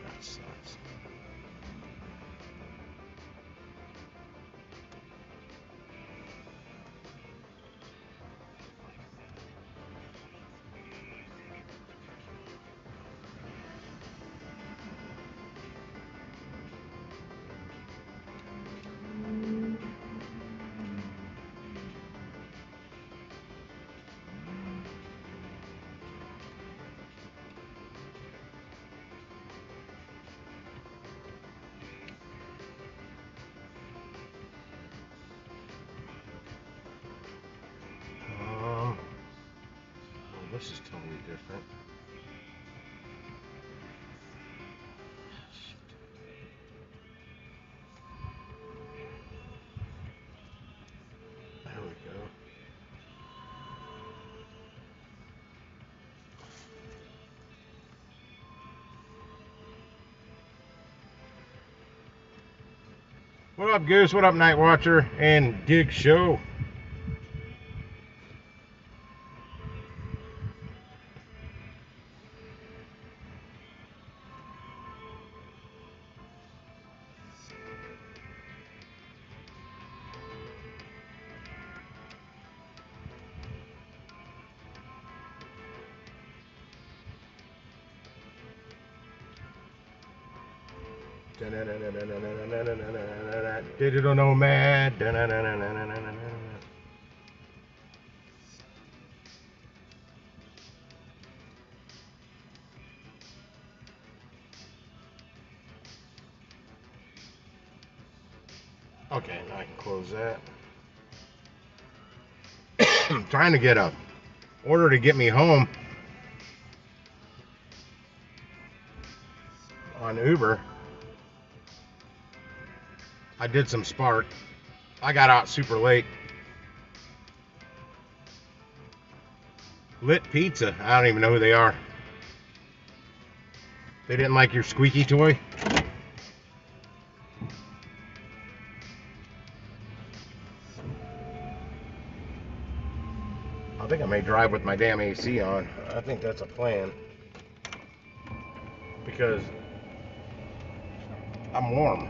That sucks. Oh, this is totally different. There we go. What up, Goose? What up, Night Watcher and Dig Show? Digital Nomad. Okay, now I can close that. I'm trying to get a order to get me home on Uber. I did some Spark. I got out super late. Lit Pizza. I don't even know who they are. They didn't like your squeaky toy? I think I may drive with my damn AC on. I think that's a plan. Because I'm warm.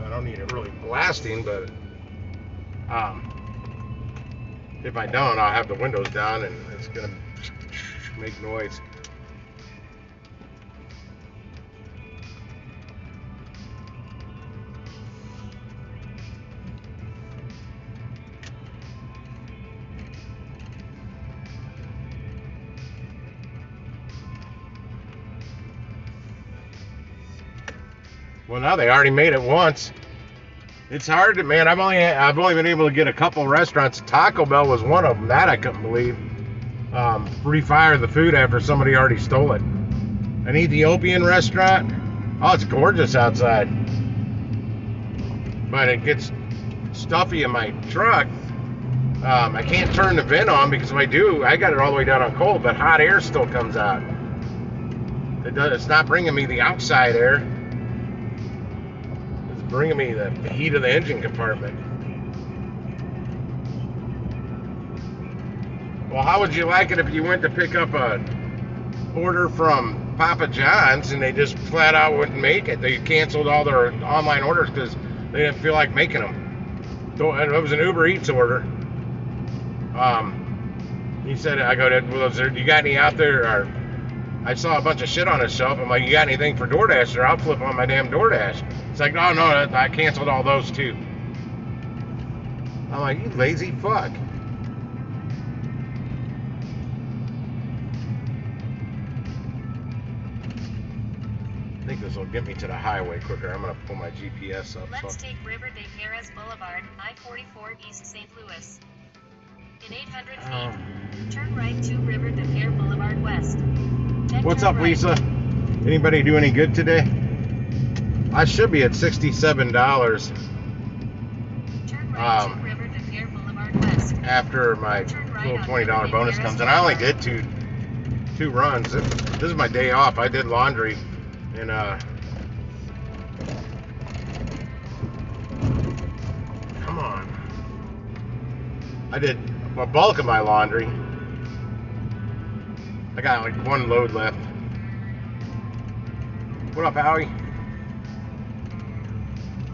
I don't need it really blasting, but if I don't, I'll have the windows down and it's gonna make noise. Well, now they already made it once. It's hard to, man. I've only been able to get a couple restaurants. Taco Bell was one of them. That I couldn't believe. Refire the food after somebody already stole it. An Ethiopian restaurant. Oh, it's gorgeous outside, but it gets stuffy in my truck. I can't turn the vent on because if I do, I got it all the way down on cold, but hot air still comes out. It's not bringing me the outside air. Bringing me the heat of the engine compartment. Well, how would you like it if you went to pick up a order from Papa John's and they just flat out wouldn't make it? They canceled all their online orders because they didn't feel like making them. It was an Uber Eats order. He said, I go, well, you got any out there? Or I saw a bunch of shit on his shelf. I'm like, you got anything for DoorDash? Or I'll flip on my damn DoorDash. It's like, no, I canceled all those too. I'm like, you lazy fuck. I think this will get me to the highway quicker. I'm going to pull my GPS up. Let's take River de Jerez Boulevard, I-44 East St. Louis. In 800 feet, turn right to River de Jerez Boulevard West. Then what's up, right. Lisa? Anybody do any good today? I should be at $67 Turn right to River de Jerez Boulevard West. after my little $20 bonus comes in. I only did two runs. This is my day off. I did laundry and come on. I did Well, bulk of my laundry. I got like one load left. What up, Howie?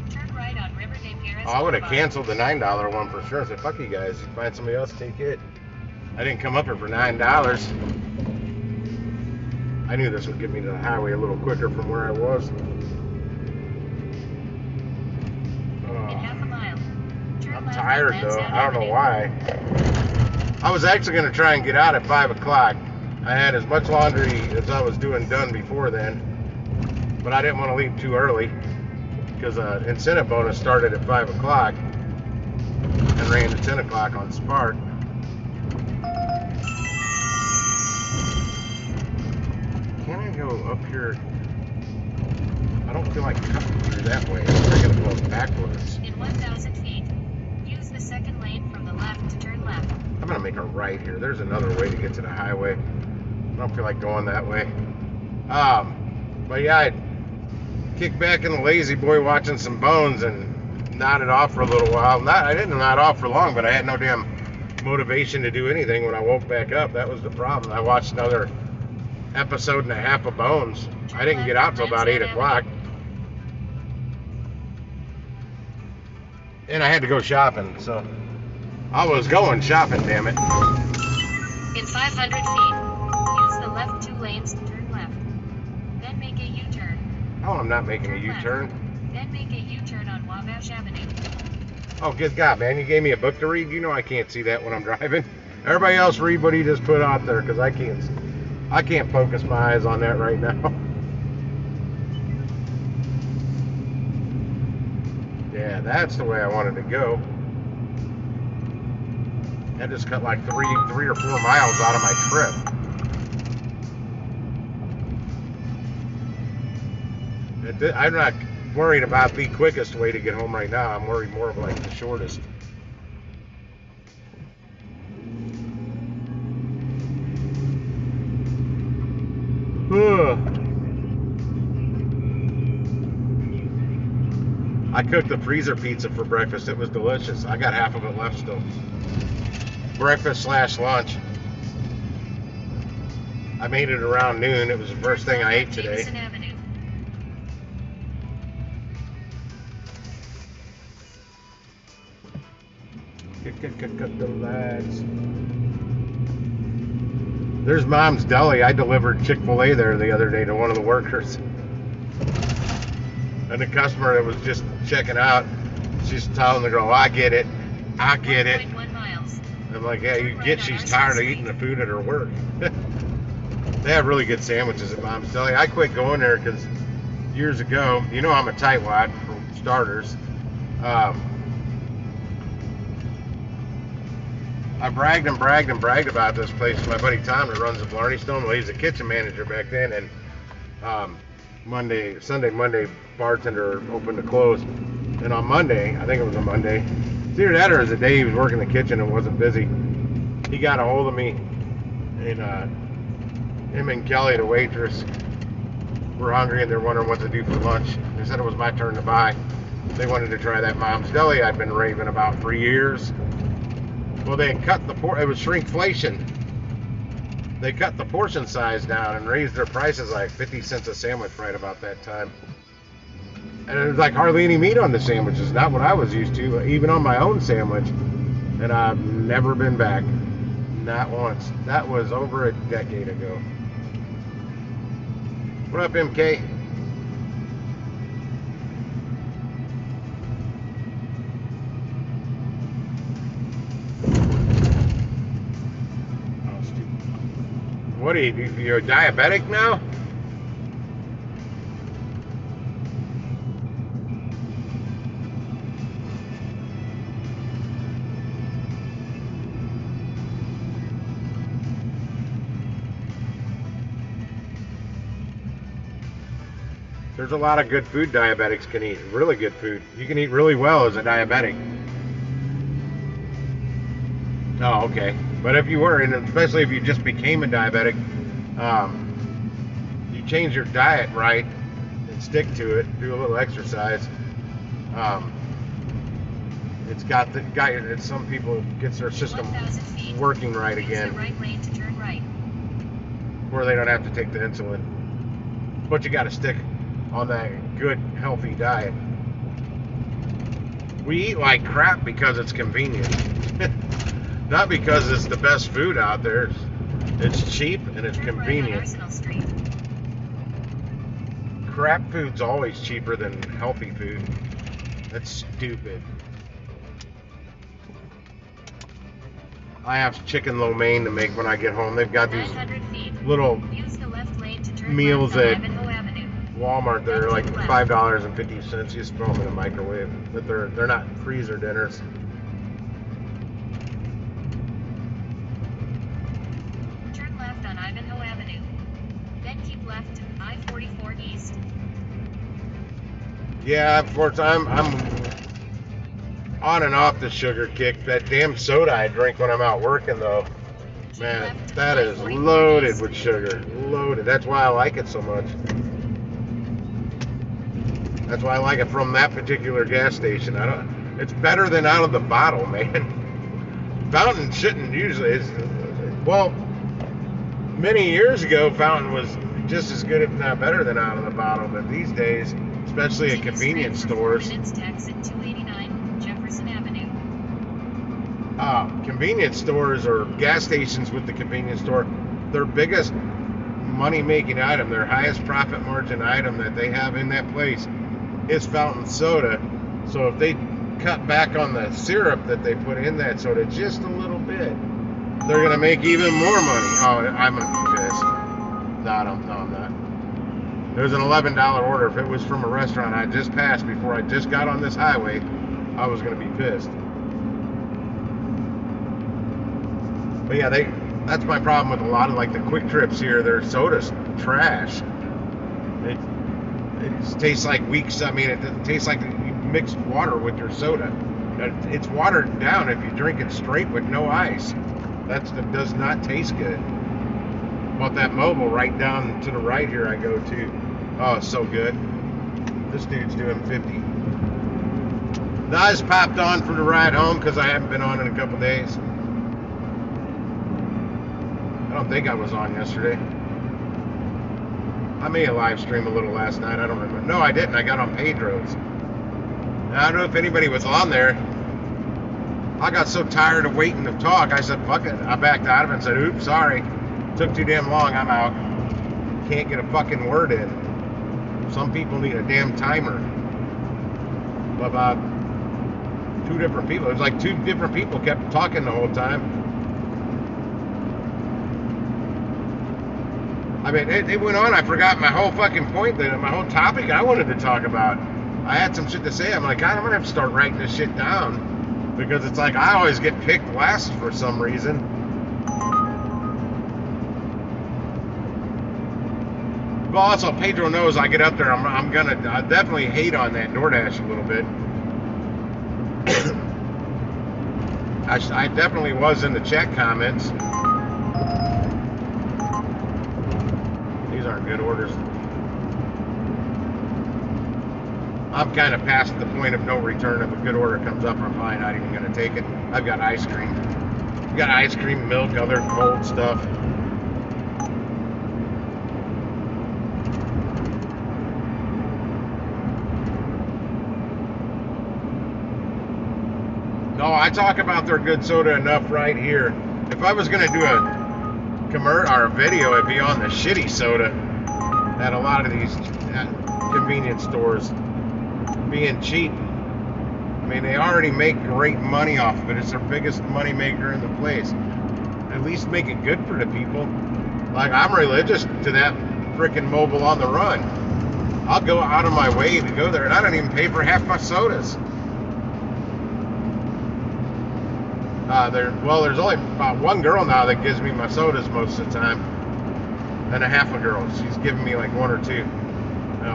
Turn right on River de Perez Oh, I would have Boulevard. canceled the $9 one for sure. I said, fuck you guys. Find somebody else to take it. I didn't come up here for $9. I knew this would get me to the highway a little quicker from where I was. In half a mile. Turn I'm left tired on though. Lansdowne I don't know Avenue. why. I was actually going to try and get out at 5 o'clock. I had as much laundry as I was doing done before then. But I didn't want to leave too early because incentive bonus started at 5 o'clock and ran to 10 o'clock on Spark. Can I go up here? I don't feel like cutting through that way. I gotta go backwards. In 1,000 feet, use the second lane from the left to turn left. I'm gonna make a right here. There's another way to get to the highway. I don't feel like going that way. But yeah, I kicked back in the lazy boy watching some Bones and nodded off for a little while. I didn't nod off for long, but I had no damn motivation to do anything when I woke back up. That was the problem. I watched another episode and a half of Bones. I didn't get out till about 8 o'clock. And I had to go shopping, so I was going shopping, damn it. In 500 feet, use the left 2 lanes to turn left. Then make a U-turn. Oh, I'm not making a U-turn. Then make a U-turn on Wabash Avenue. Oh, good God, man, you gave me a book to read? You know I can't see that when I'm driving. Everybody else read what he just put out there, because I can't focus my eyes on that right now. Yeah, that's the way I wanted to go. I just cut like 3 or 4 miles out of my trip. I'm not worried about the quickest way to get home right now. I'm worried more of like the shortest. I cooked the freezer pizza for breakfast. It was delicious. I got half of it left still. Breakfast/lunch. I made it around noon. It was the first thing I ate today. Jameson Avenue. Cut the lights. There's Mom's Deli. I delivered Chick-fil-A there the other day to one of the workers. And the customer that was just checking out, she's telling the girl, I get it. I get it. 1.1 miles. I'm like, yeah, you get she's tired of eating the food at her work. They have really good sandwiches at Mom's Deli. I quit going there because years ago, you know I'm a tightwad for starters. I bragged about this place to my buddy Tom that runs the Blarney Stone. Well, he's a kitchen manager back then, and Sunday, Monday, bartender opened to close. And on Monday, I think it was a Monday, it's either that or it was a day he was working the kitchen and wasn't busy. He got a hold of me, and him and Kelly, the waitress, were hungry and they're wondering what to do for lunch. They said it was my turn to buy. They wanted to try that Mom's Deli I'd been raving about for years. Well, they had cut it was shrinkflation. They cut the portion size down and raised their prices like 50 cents a sandwich right about that time. And it was like hardly any meat on the sandwiches, not what I was used to, even on my own sandwich. And I've never been back, not once. That was over a decade ago. What up, MK? What are you? You're diabetic now? There's a lot of good food diabetics can eat. Really good food. You can eat really well as a diabetic. Oh, okay. But if you were, and especially if you just became a diabetic, you change your diet right and stick to it, do a little exercise. It's got some people gets their system 1,000 feet. working right Use again, the right lane to turn right. where they don't have to take the insulin. But you got to stick on that good, healthy diet. We eat like crap because it's convenient, not because it's the best food out there. It's cheap and it's Turn right on convenient. Arsenal Street. Crap food's always cheaper than healthy food. That's stupid. I have chicken lo mein to make when I get home. They've got these 900 feet. little Use the left lane to turn meals left on at Ivanhoe Avenue. Walmart. They're like $5.50. You just throw them in the microwave, but they're not freezer dinners. Turn left on Ivanhoe Avenue. Then keep left to I-44 East. Yeah, I'm on and off the sugar kick. That damn soda I drink when I'm out working, though, man, that is loaded with sugar. Loaded. That's why I like it so much. That's why I like it from that particular gas station. It's better than out of the bottle, man. Fountain shouldn't usually. Well, many years ago, Fountain was just as good, if not better, than out of the bottle. But these days, especially at convenience stores, Exit 289 Jefferson Avenue. Convenience stores or gas stations with the convenience store, their biggest money-making item, their highest profit margin item that they have in that place is fountain soda. So if they cut back on the syrup that they put in that soda just a little bit, they're gonna make even more money. Oh, I'm gonna be pissed. No, I'm not. It was an $11 order. If it was from a restaurant I just passed before I just got on this highway, I was gonna be pissed. But yeah, that's my problem with a lot of like the quick trips here. Their soda's trash. It tastes like weak stuff. I mean, it tastes like you mixed water with your soda. It's watered down if you drink it straight with no ice. That does not taste good. But that Mobile right down to the right here I go to, oh, it's so good. This dude's doing 50. The eyes popped on for the ride home because I haven't been on in a couple days. I don't think I was on yesterday. I may have live streamed a little last night. I don't remember. No, I didn't. I got on Pedro's. I don't know if anybody was on there. I got so tired of waiting to talk, I said, fuck it. I backed out of it and said, oops, sorry. Took too damn long. I'm out. Can't get a fucking word in. Some people need a damn timer. About 2 different people. It was like 2 different people kept talking the whole time. I mean, it went on. I forgot my whole fucking point, my whole topic I wanted to talk about. I had some shit to say. I'm like, God, I'm going to have to start writing this shit down. Because it's like I always get picked last for some reason. Well, also, Pedro knows I get up there. I definitely hate on that DoorDash a little bit. I definitely was in the chat comments. These aren't good orders. I'm kind of past the point of no return. If a good order comes up, I'm probably not even going to take it. I've got ice cream. I've got ice cream, milk, other cold stuff. No, I talk about their good soda enough right here. If I was going to do a video, it'd be on the shitty soda at a lot of these convenience stores. Being cheap. I mean, they already make great money off of it. It's their biggest money maker in the place. At least make it good for the people. Like, I'm religious to that freaking Mobile on the Run. I'll go out of my way to go there, and I don't even pay for half my sodas. There's only about 1 girl now that gives me my sodas most of the time, and a half a girl. She's giving me like 1 or 2.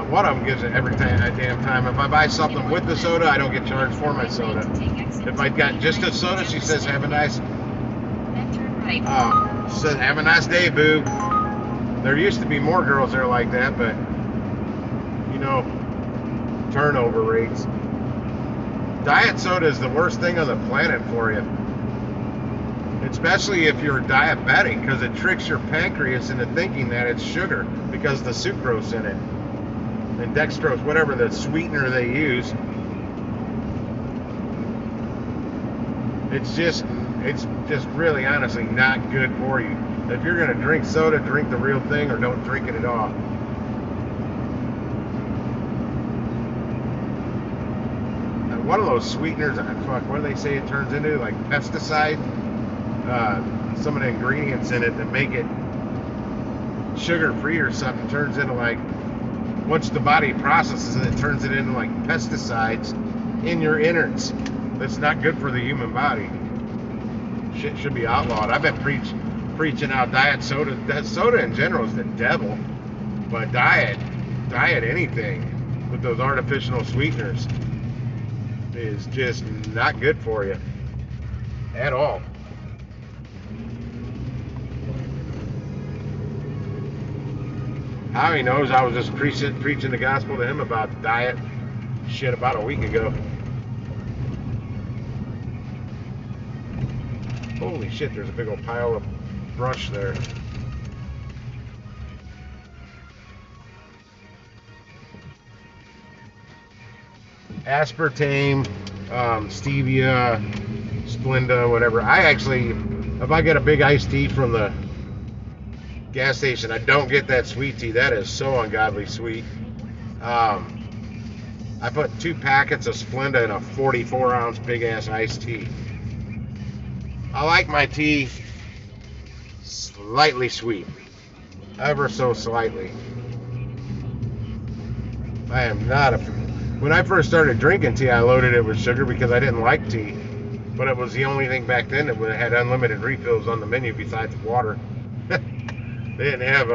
One of them gives it every damn time. If I buy something with the soda, I don't get charged for my soda. If I got just a soda, she says, have a nice... she says, have a nice day, boo. There used to be more girls there like that, but, you know, turnover rates. Diet soda is the worst thing on the planet for you. Especially if you're diabetic, because it tricks your pancreas into thinking that it's sugar because of the sucrose in it. And dextrose, whatever the sweetener they use. It's just really honestly not good for you. If you're going to drink soda, drink the real thing or don't drink it at all. And one of those sweeteners, what do they say it turns into? Like pesticide? Some of the ingredients in it that make it sugar-free or something turns into like, once the body processes it, it turns it into like pesticides in your innards. That's not good for the human body. Shit should be outlawed. I've been preaching out diet soda. Soda in general is the devil, but diet anything with those artificial sweeteners is just not good for you at all. Howie knows I was just preaching the gospel to him about diet shit about a week ago. Holy shit, there's a big old pile of brush there. Aspartame, stevia, Splenda, whatever. I actually, if I get a big iced tea from the gas station, I don't get that sweet tea. That is so ungodly sweet. I put 2 packets of Splenda in a 44-ounce big-ass iced tea. I like my tea slightly sweet. Ever so slightly. I am not a... When I first started drinking tea, I loaded it with sugar because I didn't like tea. But it was the only thing back then that had unlimited refills on the menu besides water. They didn't have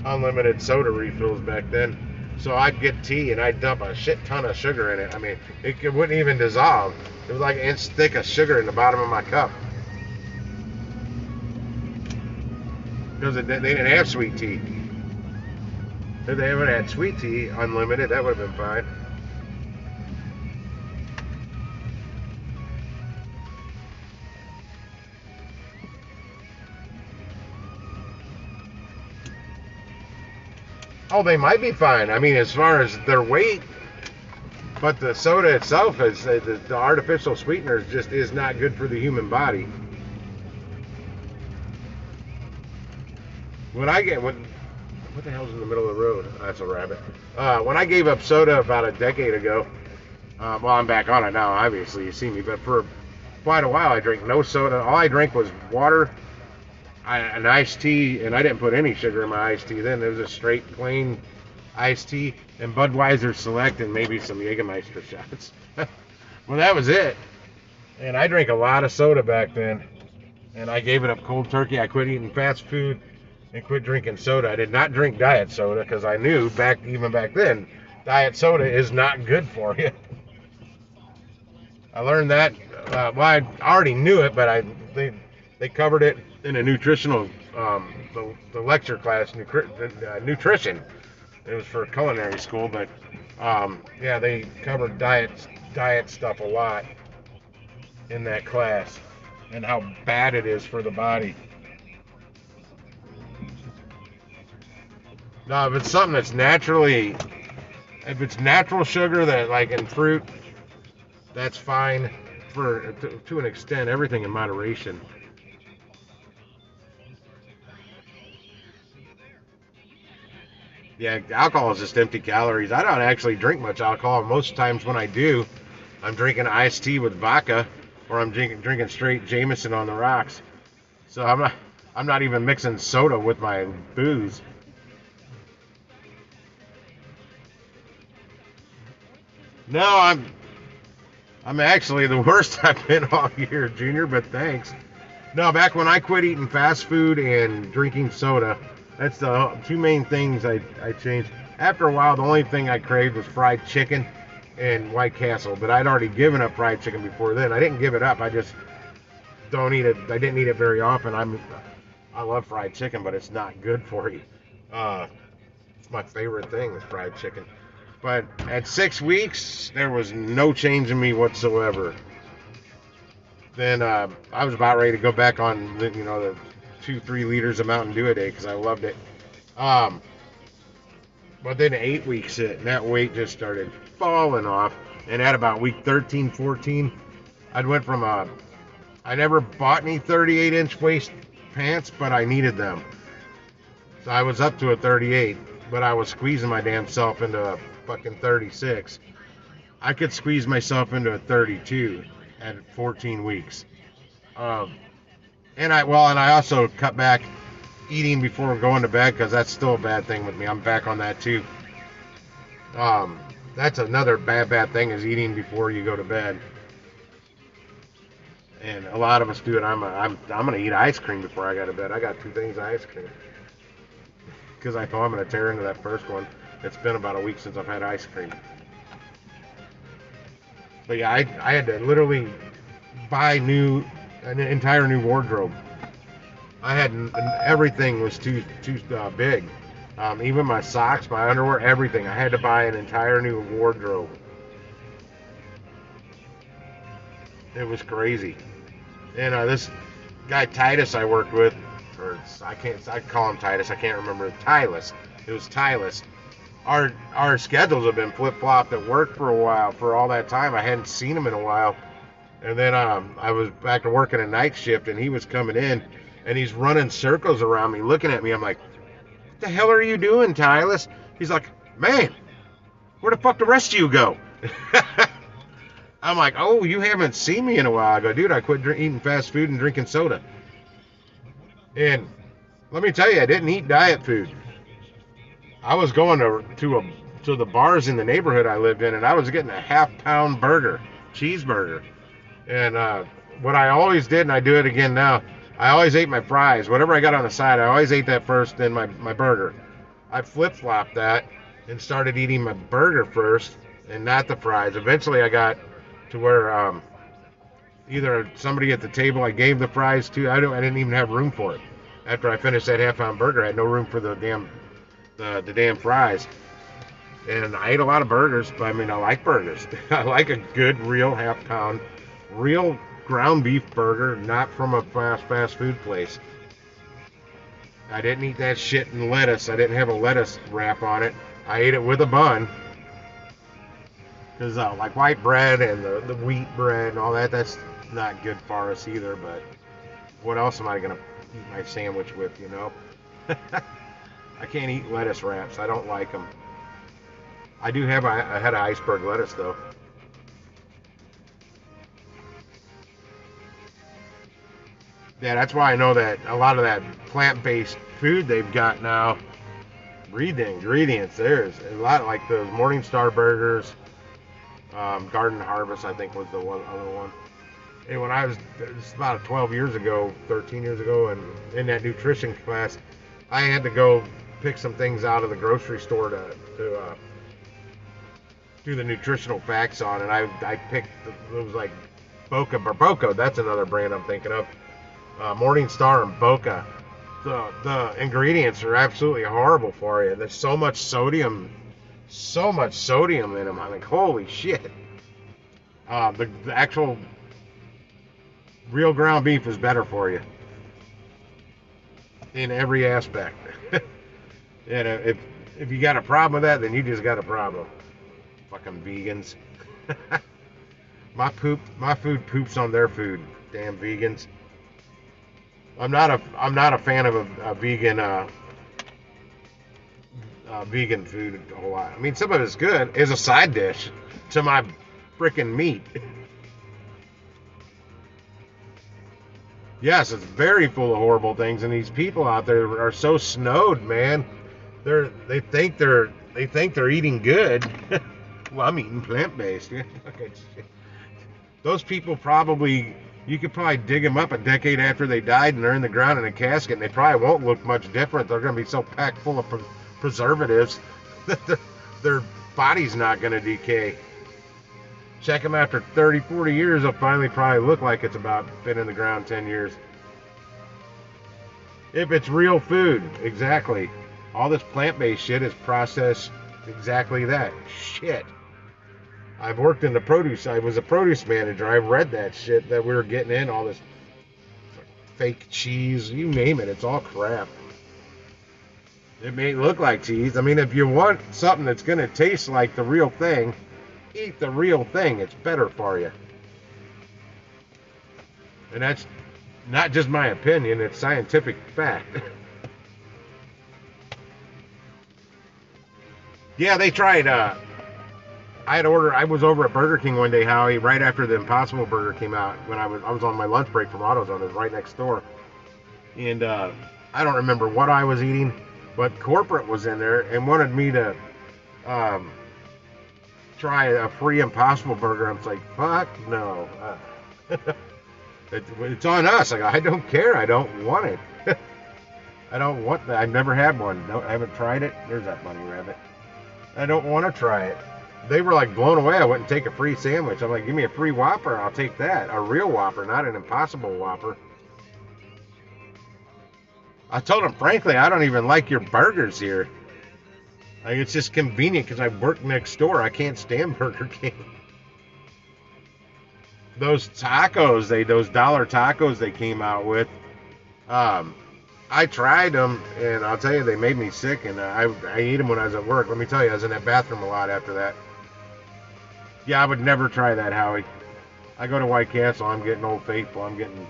unlimited soda refills back then. So I'd get tea and I'd dump a shit ton of sugar in it. I mean, it wouldn't even dissolve. It was like an inch thick of sugar in the bottom of my cup. Because they didn't have sweet tea. If they ever had sweet tea, unlimited, that would have been fine. Oh, they might be fine. I mean, as far as their weight, but the soda itself is the artificial sweeteners just is not good for the human body. What the hell's in the middle of the road? That's a rabbit. When I gave up soda about a decade ago, well, I'm back on it now. Obviously, you see me, but for quite a while, I drank no soda. All I drank was water. An iced tea, and I didn't put any sugar in my iced tea then. It was a straight, plain iced tea, and Budweiser Select, and maybe some Jägermeister shots. Well, that was it. And I drank a lot of soda back then, and I gave it up cold turkey. I quit eating fast food and quit drinking soda. I did not drink diet soda because I knew even back then, diet soda is not good for you. I learned that. Well, I already knew it, but they covered it in a nutritional, the lecture class, nutrition. It was for culinary school, but yeah, they covered diet stuff a lot in that class and how bad it is for the body. No, if it's something that's if it's natural sugar that like in fruit, that's fine to an extent. Everything in moderation. Yeah, alcohol is just empty calories. I don't actually drink much alcohol. Most times when I do, I'm drinking iced tea with vodka, or I'm drinking straight Jameson on the rocks. So I'm not even mixing soda with my booze. No, I'm actually the worst I've been all year, Junior, but thanks. No, back when I quit eating fast food and drinking soda, that's the 2 main things I changed. After a while, the only thing I craved was fried chicken and White Castle, but I'd already given up fried chicken before then. I didn't give it up. I just don't eat it. I didn't eat it very often. I love fried chicken, but it's not good for you. It's my favorite thing is fried chicken. But at 6 weeks, there was no change in me whatsoever. Then I was about ready to go back on, the 2-3 liters of Mountain Dew a day because I loved it. But then 8 weeks hit, and that weight just started falling off. And at about week 13, 14, I went from I never bought any 38-inch waist pants, but I needed them. So I was up to a 38, but I was squeezing my damn self into a fucking 36. I could squeeze myself into a 32 at 14 weeks. And I also cut back eating before going to bed because that's still a bad thing with me. I'm back on that too. That's another bad thing is eating before you go to bed. And a lot of us do it. I'm gonna eat ice cream before I go to bed. I got 2 things of ice cream because I thought I'm gonna tear into that first one. It's been about a week since I've had ice cream. But yeah, I had to literally buy an entire new wardrobe. I had everything was too big. Even my socks, my underwear, everything. I had to buy an entire new wardrobe. It was crazy. And this guy Titus I worked with, or I call him Titus. I can't remember. Tylus. It was Tylus. Our schedules have been flip-flopped at work for a while. For all that time, I hadn't seen him in a while. And then I was back to working a night shift, and he was coming in, and he's running circles around me, looking at me. I'm like, what the hell are you doing, Tylus? He's like, man, where the fuck the rest of you go? I'm like, oh, you haven't seen me in a while. I go, dude, I quit eating fast food and drinking soda. And let me tell you, I didn't eat diet food. I was going to the bars in the neighborhood I lived in, and I was getting a half-pound cheeseburger. And what I always did, and I do it again now, I always ate my fries. Whatever I got on the side, I always ate that first, then my burger. I flip-flopped that and started eating my burger first and not the fries. Eventually, I got to where either somebody at the table I gave the fries to, I didn't even have room for it. After I finished that half-pound burger, I had no room for the damn fries. And I ate a lot of burgers, but I mean, I like burgers. I like a good, real half-pound, real ground beef burger, not from a fast food place. I didn't eat that shit in lettuce. I didn't have a lettuce wrap on it. I ate it with a bun. Because like white bread and the wheat bread and all that, that's not good for us either. But what else am I going to eat my sandwich with, I can't eat lettuce wraps. I don't like them. I do have a head of iceberg lettuce, though. Yeah, that's why I know that a lot of that plant-based food they've got now, read the ingredients. There's a lot like those Morningstar burgers. Garden Harvest, I think, was the other one. And when I was about 12 years ago, 13 years ago, and in that nutrition class, I had to go pick some things out of the grocery store to do the nutritional facts on, and I picked, it was like Boca, that's another brand I'm thinking of. Morningstar and Boca. The ingredients are absolutely horrible for you. There's so much sodium in them. I'm like, holy shit. The actual real ground beef is better for you in every aspect. And if you got a problem with that, then you just got a problem. Fucking vegans. My food poops on their food. Damn vegans. I'm not a fan of a vegan vegan food a whole lot. I mean, some of it's good as a side dish to my freaking meat. Yes, it's very full of horrible things, and these people out there are so snowed, man. They think they're eating good. Well, I'm eating plant-based. Those people you could probably dig them up a decade after they died, and they're in the ground in a casket, and they probably won't look much different. They're going to be so packed full of preservatives that their body's not going to decay. Check them after 30, 40 years, they'll finally probably look like it's about been in the ground 10 years. If it's real food, exactly. All this plant-based shit is processed exactly that. Shit. I've worked in the produce. I was a produce manager. I've read that shit that we were getting in all this fake cheese. You name it. It's all crap. It may look like cheese. I mean, if you want something that's going to taste like the real thing, eat the real thing. It's better for you. And that's not just my opinion. It's scientific fact. Yeah, they tried. I was over at Burger King one day, Howie, right after the Impossible Burger came out. When I was on my lunch break from AutoZone, it was right next door, and I don't remember what I was eating, but corporate was in there and wanted me to try a free Impossible Burger. I was like, fuck no. It's on us. Like, I don't care. I don't want it. I don't want that. I've never had one. No, I haven't tried it. There's that bunny rabbit. I don't want to try it. They were like blown away. I wouldn't take a free sandwich. I'm like, give me a free Whopper. I'll take that. A real Whopper, not an Impossible Whopper. I told them, frankly, I don't even like your burgers here. Like, it's just convenient because I work next door. I can't stand Burger King. Those tacos, those dollar tacos they came out with, I tried them, and I'll tell you, they made me sick, and I ate them when I was at work. Let me tell you, I was in that bathroom a lot after that. Yeah, I would never try that, Howie. I go to White Castle, I'm getting Old Faithful, I'm getting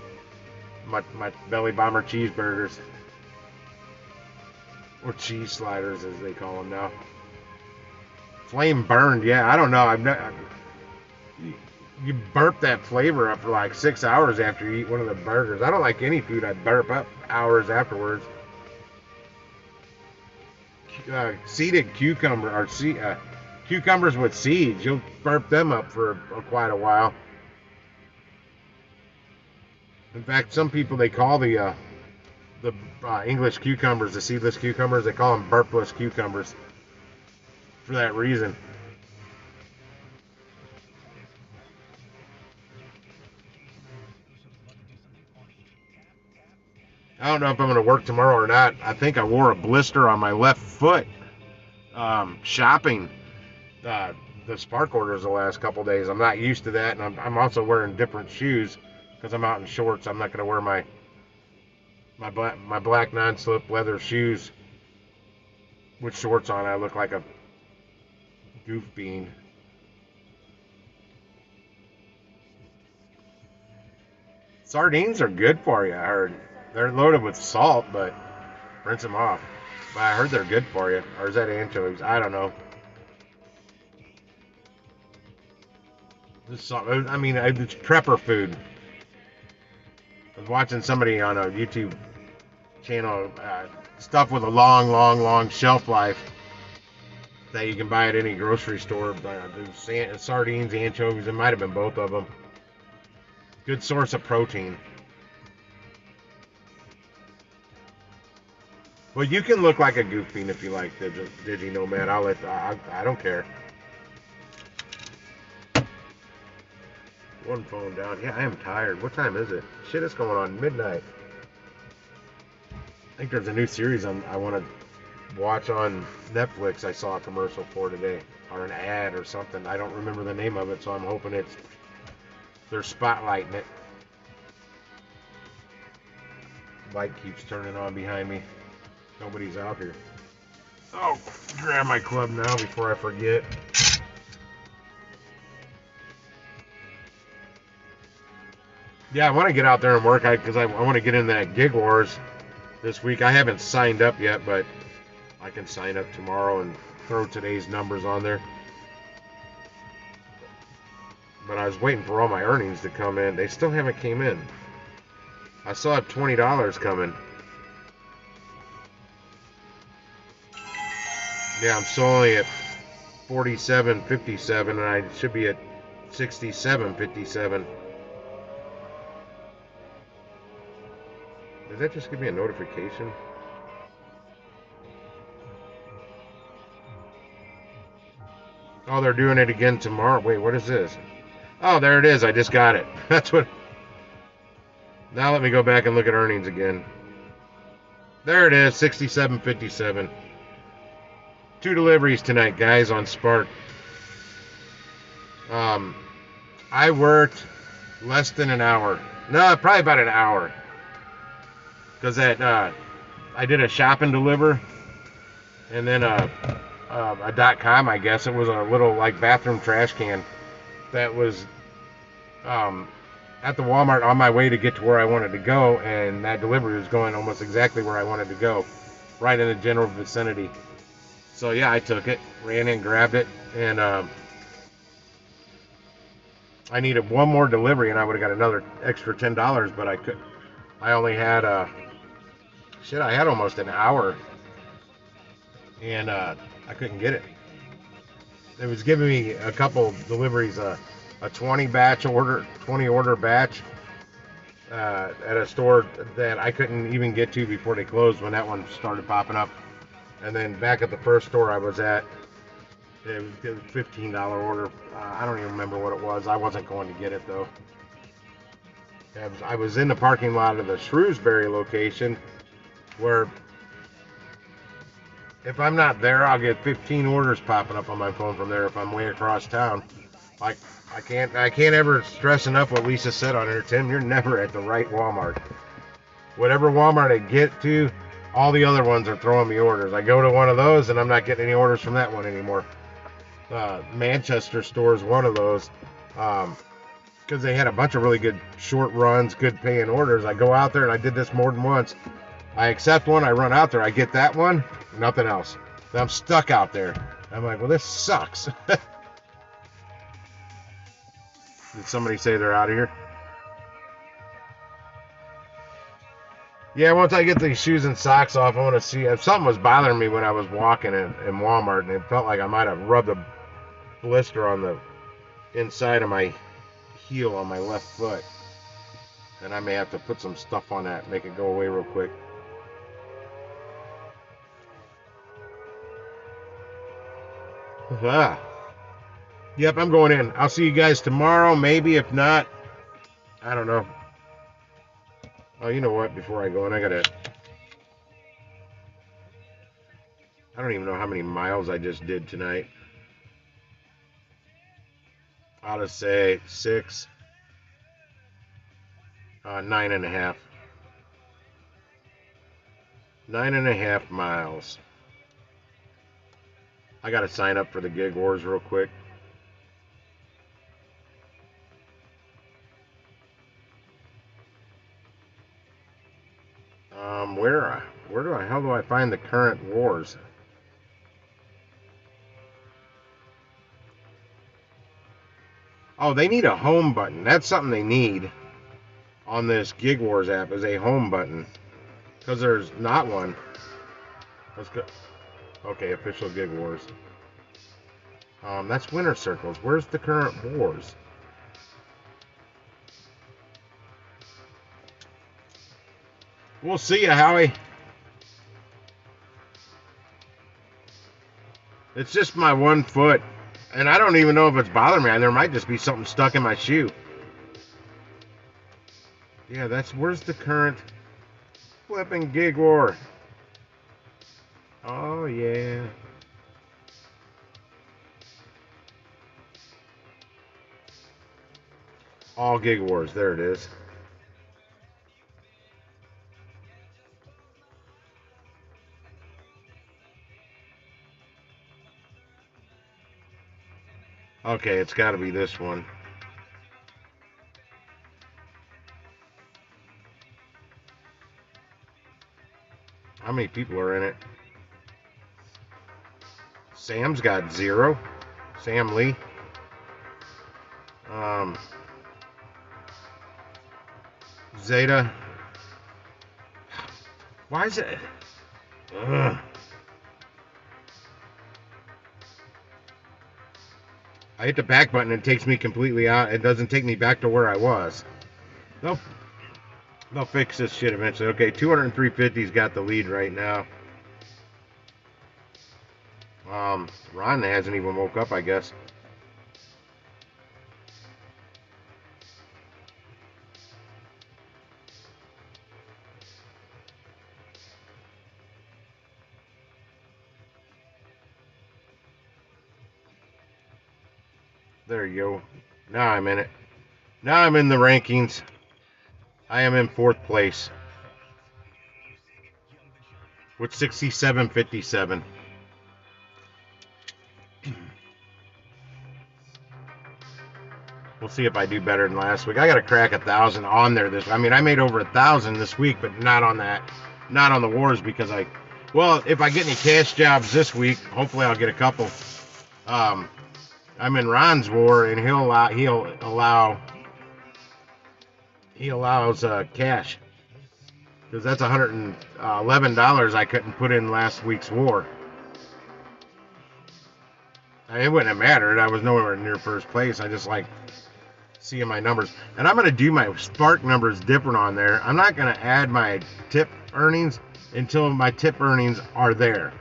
my Belly Bomber cheeseburgers. Or cheese sliders, as they call them now. Flame burned, yeah, I don't know. You burp that flavor up for like 6 hours after you eat one of the burgers. I don't like any food I burp up hours afterwards. Seeded cucumber or cucumbers with seeds, you'll burp them up for quite a while. In fact, some people, they call the English cucumbers, the seedless cucumbers, they call them burpless cucumbers for that reason. I don't know if I'm going to work tomorrow or not. I think I wore a blister on my left foot shopping the Spark orders the last couple days. I'm not used to that, and I'm also wearing different shoes because I'm out in shorts. I'm not going to wear my black non-slip leather shoes with shorts on. I look like a goof bean. Sardines are good for you, I heard. They're loaded with salt, but rinse them off. But I heard they're good for you. Or is that anchovies? I don't know. I mean, it's prepper food. I was watching somebody on a YouTube channel, stuff with a long shelf life that you can buy at any grocery store. Sardines, anchovies, it might have been both of them. Good source of protein. Well, you can look like a goof bean if you like, Digi Nomad. I don't care. One phone down. Yeah, I am tired. What time is it? Shit, it's going on midnight. I think there's a new series I want to watch on Netflix. I saw a commercial for today, or an ad or something. I don't remember the name of it, so I'm hoping they're spotlighting it. Light keeps turning on behind me. Nobody's out here. Oh, grab my club now before I forget. Yeah, I want to get out there and work because I want to get in that Gig Wars this week. I haven't signed up yet, but I can sign up tomorrow and throw today's numbers on there. But I was waiting for all my earnings to come in. They still haven't came in. I still have $20 coming. Yeah, I'm still only at 47.57, and I should be at 67.57. Did that just give me a notification? Oh, they're doing it again tomorrow. Wait, what is this? Oh, there it is. I just got it. That's what. Now let me go back and look at earnings again. There it is, 67.57. 2 deliveries tonight, guys, on Spark. I worked less than an hour. No, probably about an hour. Because I did a shop and deliver, and then a .com, I guess. It was a little like bathroom trash can that was at the Walmart on my way to get to where I wanted to go, and that delivery was going almost exactly where I wanted to go, right in the general vicinity. So yeah, I took it, ran in, grabbed it, and I needed one more delivery, and I would have got another extra $10, but I could. I only had I had almost an hour, and I couldn't get it. It was giving me a couple deliveries, a 20 order batch at a store that I couldn't even get to before they closed when that one started popping up. And then back at the first store I was at, it was a $15 order. I don't even remember what it was. I wasn't going to get it though. I was in the parking lot of the Shrewsbury location where if I'm not there, I'll get 15 orders popping up on my phone from there if I'm way across town. Like I can't ever stress enough what Lisa said on her. Tim, you're never at the right Walmart. Whatever Walmart I get to, all the other ones are throwing me orders. I go to one of those and I'm not getting any orders from that one anymore. Manchester store is one of those because they had a bunch of really good short runs, good paying orders. I go out there and I did this more than once. I accept one, I run out there, I get that one, nothing else. Then I'm stuck out there. I'm like, well, this sucks. Did somebody say they're out of here? Yeah, once I get these shoes and socks off, I want to see if something was bothering me when I was walking in Walmart, and it felt like I might have rubbed a blister on the inside of my heel on my left foot. And I may have to put some stuff on that, make it go away real quick. Yep, I'm going in. I'll see you guys tomorrow, maybe. If not, I don't know. Oh, you know what? Before I go in, I don't even know how many miles I just did tonight. I'll just say 6, 9.5. 9.5 miles. I got to sign up for the Gig Wars real quick. Where do I, how do I find the current wars? Oh, they need a home button. That's something they need on this Gig Wars app is a home button. Because there's not one. Let's go. Okay, official Gig Wars. That's Winter Circles. Where's the current wars? We'll see you, Howie. It's just my one foot. And I don't even know if it's bothering me. There might just be something stuck in my shoe. Yeah, where's the current flipping Gig War? Oh, yeah. All Gig Wars. There it is. Okay, it's got to be this one. How many people are in it? Sam's got 0. Sam Lee. Zeta. Why is it? Ugh. I hit the back button and it takes me completely out. It doesn't take me back to where I was. They'll fix this shit eventually. Okay, 203.50's got the lead right now. Ron hasn't even woke up, I guess. There you go. Now I'm in it. Now I'm in the rankings. I am in 4th place with 67.57. We'll see if I do better than last week. I got to crack 1,000 on there I made over 1,000 this week, but not on the wars because if I get any cash jobs this week, hopefully I'll get a couple. I'm in Ron's war, and he allows cash because that's $111 I couldn't put in last week's war. It wouldn't have mattered. I was nowhere near first place. I just like seeing my numbers, and I'm going to do my spark numbers different on there. I'm not going to add my tip earnings until my tip earnings are there.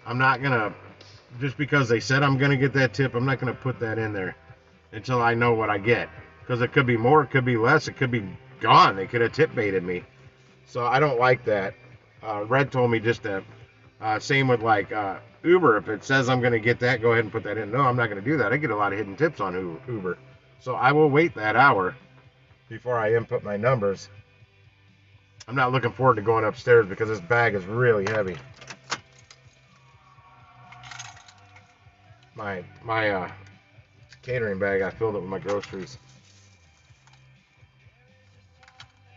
I'm not going to, just because they said I'm going to get that tip, I'm not going to put that in there until I know what I get, because it could be more, it could be less, it could be gone. They could have tip baited me, so I don't like that. Red told me just to same with like Uber. If it says I'm going to get that, go ahead and put that in. No, I'm not going to do that. I get a lot of hidden tips on Uber. So I will wait that hour before I input my numbers. I'm not looking forward to going upstairs because this bag is really heavy. My catering bag, I filled it with my groceries.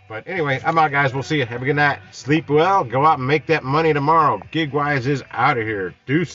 But anyway, I'm out, guys. We'll see you. Have a good night. Sleep well. Go out and make that money tomorrow. GigWise is out of here. Deuce.